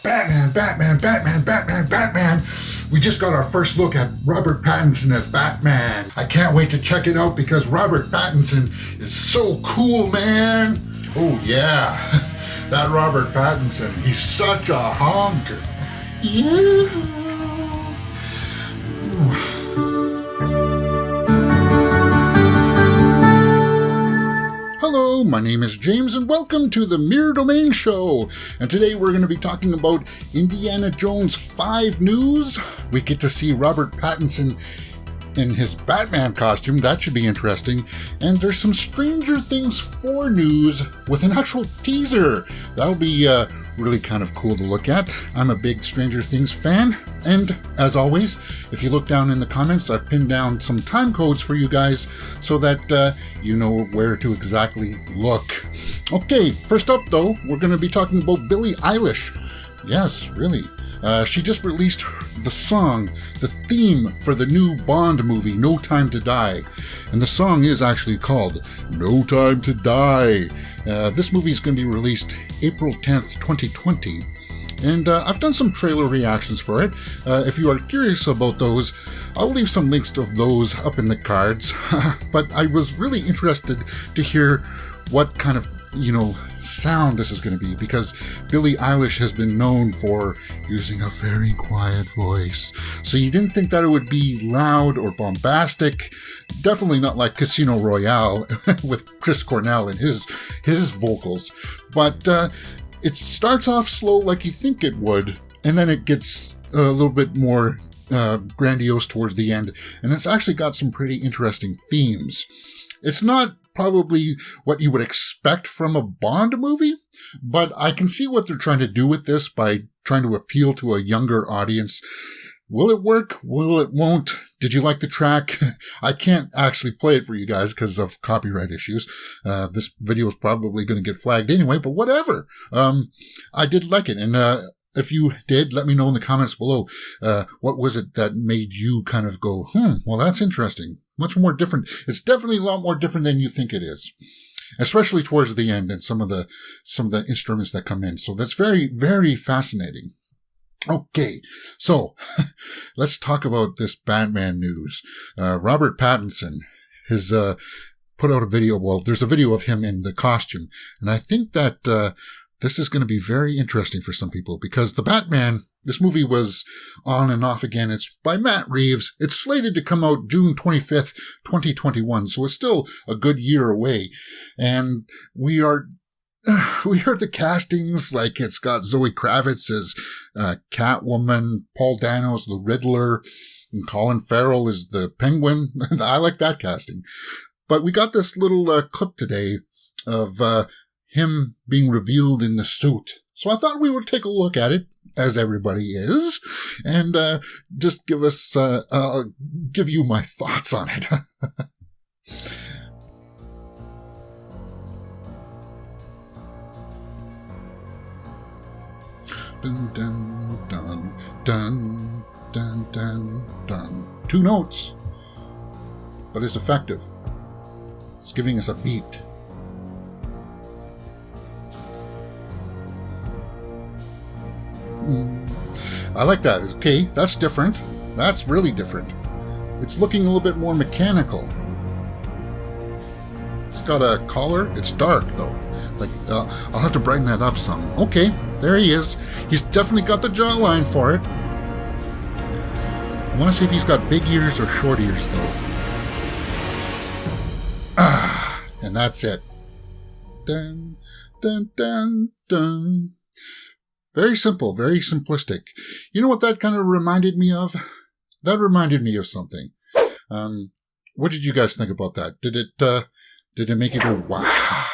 Batman, Batman, Batman, Batman, Batman. We just got our first look at Robert Pattinson as Batman. I can't wait to check it out because Robert Pattinson is so cool, man. Oh yeah, that Robert Pattinson, he's such a hunk. Yeah. Hello, my name is James and welcome to the Mirror Domain Show. And today we're going to be talking about Indiana Jones 5 news. We get to see Robert Pattinson in his Batman costume. That should be interesting. And there's some Stranger Things 4 news with an actual teaser. That'll be really kind of cool to look at. I'm a big Stranger Things fan. And as always, if you look down in the comments, I've pinned down some time codes for you guys so that you know where to exactly look. Okay, first up though, we're going to be talking about Billie Eilish. Yes, really. She just released the song, the theme for the new Bond movie, No Time to Die. And the song is actually called No Time to Die. This movie is going to be released April 10th, 2020. And I've done some trailer reactions for it. If you are curious about those, I'll leave some links of those up in the cards. But I was really interested to hear what kind of, sound this is going to be, because Billie Eilish has been known for using a very quiet voice. So you didn't think that it would be loud or bombastic. Definitely not like Casino Royale with Chris Cornell and his vocals. But it starts off slow like you think it would, and then it gets a little bit more grandiose towards the end, and it's actually got some pretty interesting themes. It's not probably what you would expect from a Bond movie, but I can see what they're trying to do with this by trying to appeal to a younger audience. Will it work? Will it won't? Did you like the track? I can't actually play it for you guys because of copyright issues. This video is probably going to get flagged anyway, but whatever. I did like it. And if you did, let me know in the comments below. What was it that made you kind of go, well, that's interesting. Much more different. It's definitely a lot more different than you think it is, especially towards the end and some of the instruments that come in. So that's very, very fascinating. Okay, so let's talk about this Batman news. Robert Pattinson has put out a video. Well, there's a video of him in the costume, and I think that this is going to be very interesting for some people because the Batman, this movie was on and off again. It's by Matt Reeves. It's slated to come out June 25th, 2021, so it's still a good year away. And we heard the castings, like it's got Zoe Kravitz as Catwoman, Paul Dano as the Riddler, and Colin Farrell as the Penguin. I like that casting. But we got this little clip today of him being revealed in the suit. So I thought we would take a look at it, as everybody is, and just give you my thoughts on it. Dun, dun, dun, dun, dun, dun, dun. 2 notes, but it's effective. It's giving us a beat. I like that. Okay, that's different. That's really different. It's looking a little bit more mechanical. It's got a collar. It's dark, though. I'll have to brighten that up some. Okay, there he is. He's definitely got the jawline for it. I want to see if he's got big ears or short ears, though. And that's it. Dun, dun, dun, dun. Very simple, very simplistic. You know what that kind of reminded me of? That reminded me of something. What did you guys think about that? Did it make you go, wow?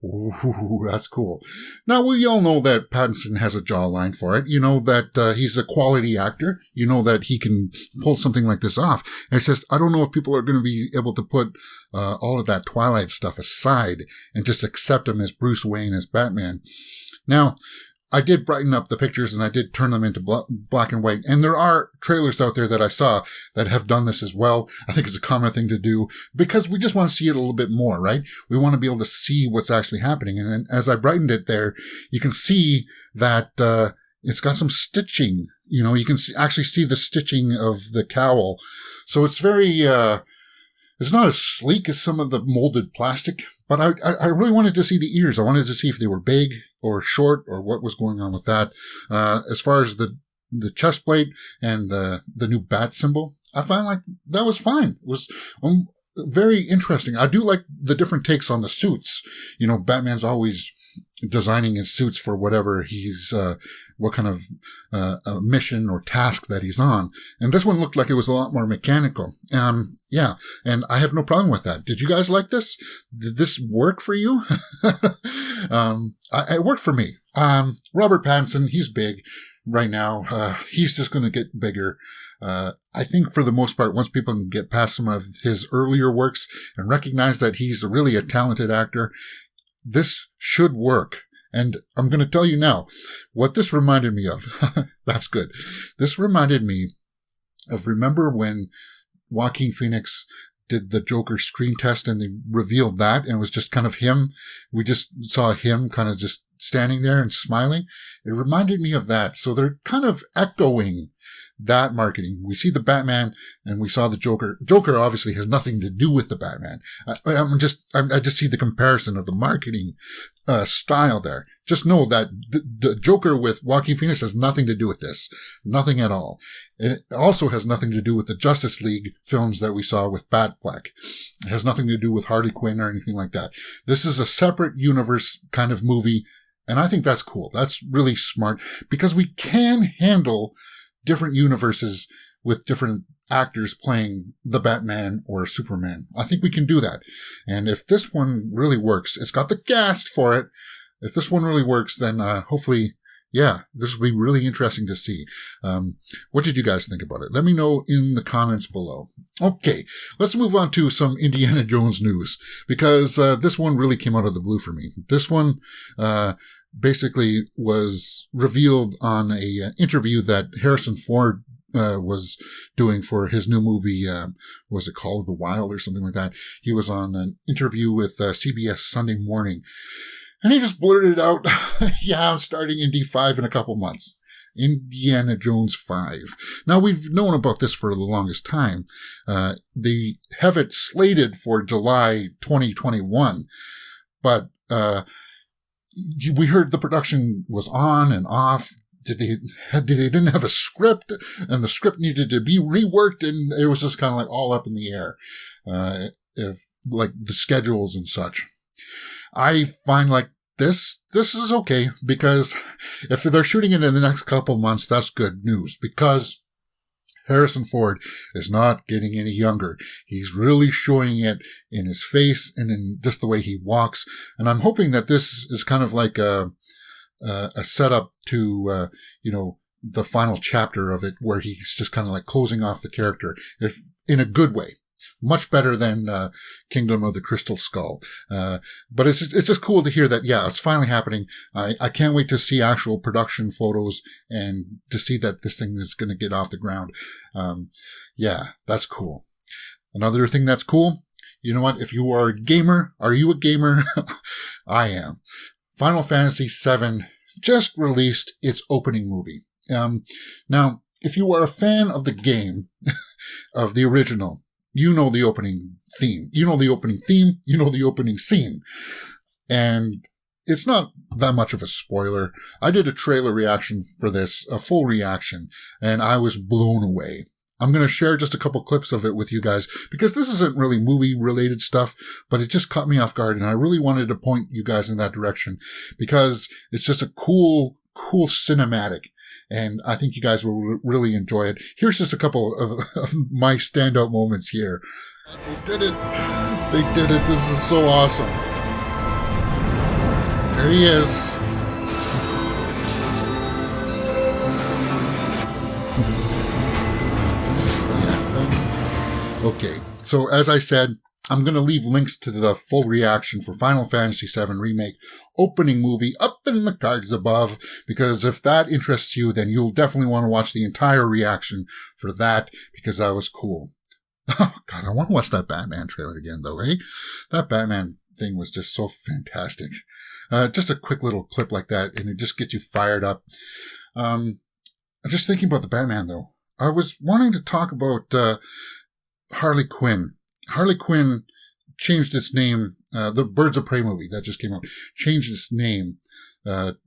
Ooh, that's cool. Now, we all know that Pattinson has a jawline for it. You know that he's a quality actor. You know that he can pull something like this off. And it's just, I don't know if people are going to be able to put all of that Twilight stuff aside and just accept him as Bruce Wayne, as Batman. Now, I did brighten up the pictures and I did turn them into black and white. And there are trailers out there that I saw that have done this as well. I think it's a common thing to do because we just want to see it a little bit more, right? We want to be able to see what's actually happening. And then as I brightened it there, you can see that, It's got some stitching. You can actually see the stitching of the cowl. So it's very, it's not as sleek as some of the molded plastic, but I really wanted to see the ears. I wanted to see if they were big or short or what was going on with that. As far as the chest plate and the new bat symbol, I find like that was fine. It was very interesting. I do like the different takes on the suits. Batman's always designing his suits for whatever he's, what kind of mission or task that he's on. And this one looked like it was a lot more mechanical. Yeah, and I have no problem with that. Did you guys like this? Did this work for you? It worked for me. Robert Pattinson, he's big right now. He's just going to get bigger. I think for the most part, once people can get past some of his earlier works and recognize that he's really a talented actor, this should work. And I'm going to tell you now what this reminded me of. That's good. This reminded me of, remember when Joaquin Phoenix did the Joker screen test and they revealed that and it was just kind of him. We just saw him kind of just standing there and smiling. It reminded me of that. So they're kind of echoing that marketing. We see the Batman and we saw the Joker. Joker obviously has nothing to do with the Batman. I just see the comparison of the marketing style there. Just know that the Joker with Joaquin Phoenix has nothing to do with this. Nothing at all. It also has nothing to do with the Justice League films that we saw with Batfleck. It has nothing to do with Harley Quinn or anything like that. This is a separate universe kind of movie, and I think that's cool. That's really smart because we can handle different universes with different actors playing the Batman or Superman. I think we can do that. And if this one really works, it's got the cast for it. If this one really works, then hopefully, yeah, this will be really interesting to see. What did you guys think about it? Let me know in the comments below. Okay, let's move on to some Indiana Jones news, because this one really came out of the blue for me. This one basically was revealed on an interview that Harrison Ford was doing for his new movie, was it called The Wild or something like that? He was on an interview with CBS Sunday Morning, and he just blurted out, yeah, I'm starting Indy 5 in a couple months. Indiana Jones 5. Now, we've known about this for the longest time. They have it slated for July 2021, but we heard the production was on and off. They didn't have a script, and the script needed to be reworked, and it was just kind of like all up in the air, like the schedules and such. I find like this is okay, because if they're shooting it in the next couple months, that's good news, because Harrison Ford is not getting any younger. He's really showing it in his face and in just the way he walks. And I'm hoping that this is kind of like a setup to, the final chapter of it, where he's just kind of like closing off the character, if in a good way. Much better than Kingdom of the Crystal Skull. But it's just cool to hear that, yeah, it's finally happening. I can't wait to see actual production photos and to see that this thing is going to get off the ground. Yeah, that's cool. Another thing that's cool, you know what? If you are a gamer, are you a gamer? I am. Final Fantasy VII just released its opening movie. Now, if you are a fan of the game, of the original, you know the opening theme. You know the opening theme. You know the opening scene. And it's not that much of a spoiler. I did a trailer reaction for this, a full reaction, and I was blown away. I'm going to share just a couple clips of it with you guys, because this isn't really movie-related stuff, but it just caught me off guard, and I really wanted to point you guys in that direction, because it's just a cool cinematic. And I think you guys will really enjoy it. Here's just a couple of my standout moments here. They did it. They did it. This is so awesome. There he is. Okay. So as I said, I'm going to leave links to the full reaction for Final Fantasy VII Remake opening movie up in the cards above, because if that interests you, then you'll definitely want to watch the entire reaction for that, because that was cool. Oh, God, I want to watch that Batman trailer again, though, eh? That Batman thing was just so fantastic. Just a quick little clip like that, and it just gets you fired up. Just thinking about the Batman, though. I was wanting to talk about Harley Quinn. Harley Quinn changed its name. The Birds of Prey movie that just came out changed its name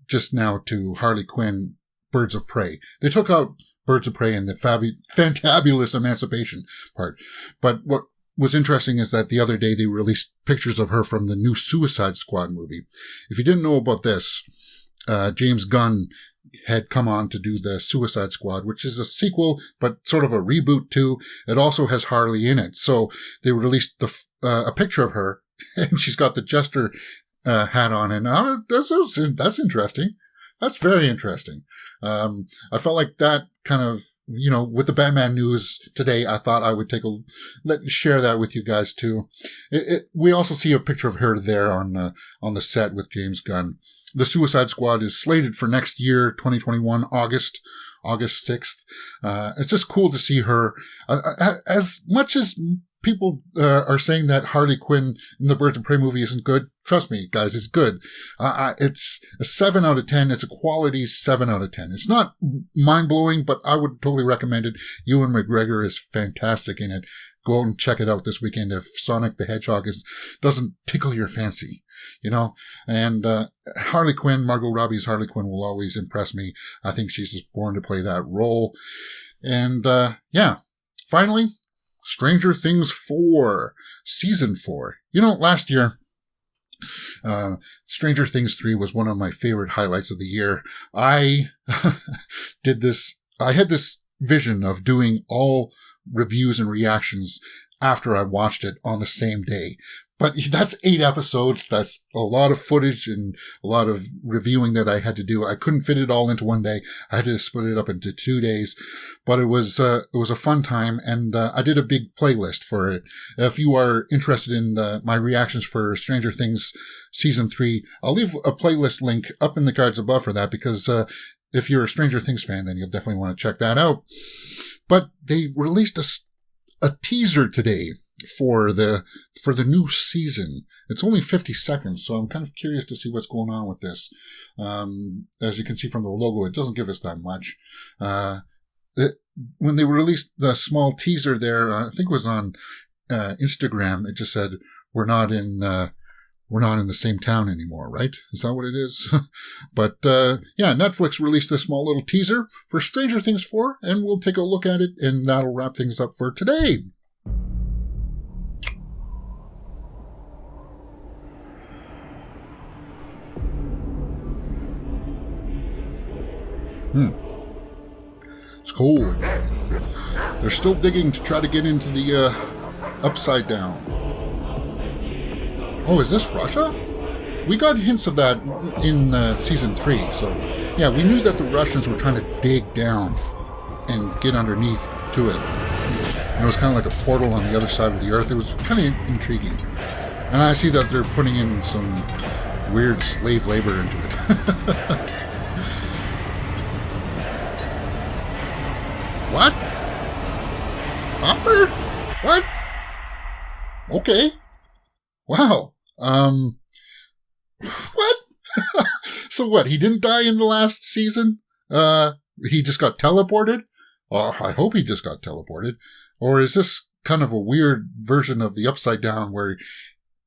just now to Harley Quinn Birds of Prey. They took out Birds of Prey and the fantabulous emancipation part. But what was interesting is that the other day they released pictures of her from the new Suicide Squad movie. If you didn't know about this, James Gunn had come on to do the Suicide Squad, which is a sequel, but sort of a reboot too. It also has Harley in it. So they released a picture of her, and she's got the Jester hat on. And that's interesting. That's very interesting. I felt like that kind of, with the Batman news today, I thought I would share that with you guys too. We also see a picture of her there on the set with James Gunn. The Suicide Squad is slated for next year, 2021, August 6th. It's just cool to see her. As much as people are saying that Harley Quinn in the Birds of Prey movie isn't good, trust me, guys, it's good. It's a 7 out of 10. It's a quality 7 out of 10. It's not mind-blowing, but I would totally recommend it. Ewan McGregor is fantastic in it. Go out and check it out this weekend if Sonic the Hedgehog doesn't tickle your fancy, And Harley Quinn, Margot Robbie's Harley Quinn will always impress me. I think she's just born to play that role. And finally, Stranger Things 4, Season 4. Last year, Stranger Things 3 was one of my favorite highlights of the year. I had this vision of doing all reviews and reactions after I watched it on the same day. But that's 8 episodes. That's a lot of footage and a lot of reviewing that I had to do. I couldn't fit it all into one day. I had to split it up into 2 days. But it was a fun time, and I did a big playlist for it. If you are interested in my reactions for Stranger Things Season 3, I'll leave a playlist link up in the cards above for that, because if you're a Stranger Things fan, then you'll definitely want to check that out. But they released a teaser today for the new season. It's only 50 seconds, so I'm kind of curious to see what's going on with this. As you can see from the logo, it doesn't give us that much. When they released the small teaser there, I think it was on Instagram, it just said, we're not in the same town anymore, right? Is that what it is? But, Netflix released a small little teaser for Stranger Things 4, and we'll take a look at it, and that'll wrap things up for today. It's cold. They're still digging to try to get into the upside down. Oh, is this Russia? We got hints of that in Season 3, so yeah, we knew that the Russians were trying to dig down and get underneath to it. And it was kind of like a portal on the other side of the Earth. It was kind of intriguing. And I see that they're putting in some weird slave labor into it. What? Hopper? What? Okay. Wow. What? So what? He didn't die in the last season? He just got teleported? I hope he just got teleported. Or is this kind of a weird version of the Upside Down where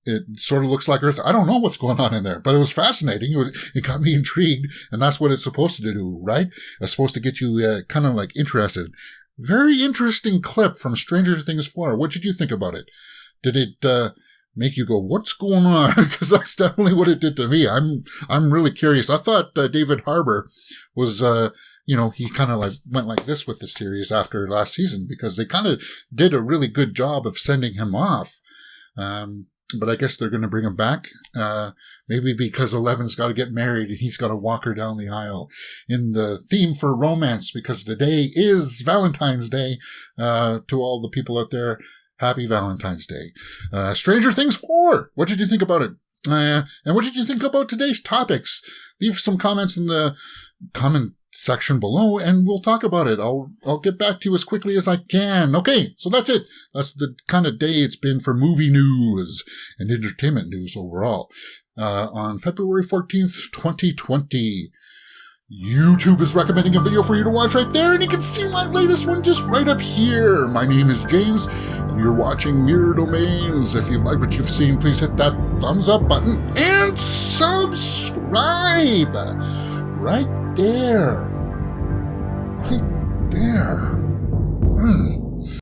it sort of looks like Earth? I don't know what's going on in there, but it was fascinating. It got me intrigued, and that's what it's supposed to do, right? It's supposed to get you kind of like interested. Very interesting clip from Stranger Things 4. What did you think about it? Did it make you go, what's going on? Because that's definitely what it did to me. I'm really curious. I thought David Harbour was, he kind of like went like this with the series after last season, because they kind of did a really good job of sending him off. But I guess they're going to bring him back. Maybe because Eleven's got to get married and he's got to walk her down the aisle in the theme for romance, because today is Valentine's Day. To all the people out there, happy Valentine's Day. Stranger Things 4. What did you think about it? And what did you think about today's topics? Leave some comments in the comment section below and we'll talk about it. I'll get back to you as quickly as I can. Okay, so that's it. That's the kind of day it's been for movie news and entertainment news overall. On February 14th, 2020. YouTube is recommending a video for you to watch right there, and you can see my latest one just right up here. My name is James, and you're watching Mirror Domains. If you like what you've seen, please hit that thumbs up button and subscribe. Right there. Right there.